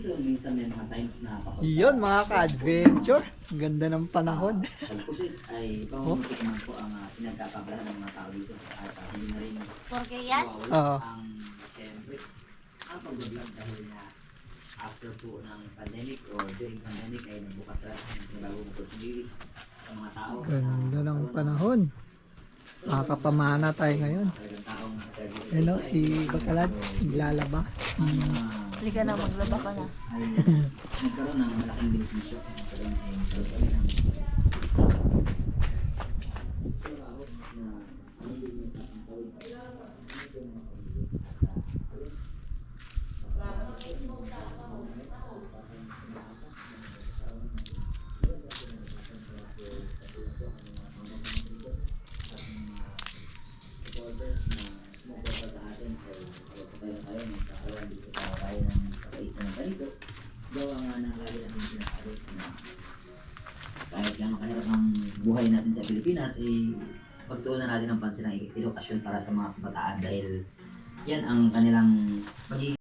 season, minsan may mga times na kapag Yun mga ka-adventure. Ang ganda ng panahon. pagpusit ay pamamutik naman po ang pinagkakabalahan ng mga tao dito. At hindi na rin Porque yan? mawawala Oo. ang siyempre ang pag-vlog dahil na after po ng pandemic or during pandemic ay nagbukas na ng pinagagawang opportunity sa mga tao. Ganda ng panahon. Makakapamana tayo ngayon. Talagang taong Ano, si Bakalat, naglalaba. Hindi ka na, maglaba ka na. ay nagkaroon ng malaking benepisyo. Nagkaroon ay nagkaroon kami ng trabaho na ang hindi ang tawid. Gawa nga ng lagi namin sinasabi na kahit lang makahirap ang buhay natin sa Pilipinas, ay pagtuunan natin ng pansin ng edukasyon para sa mga kabataan dahil yan ang kanilang magiging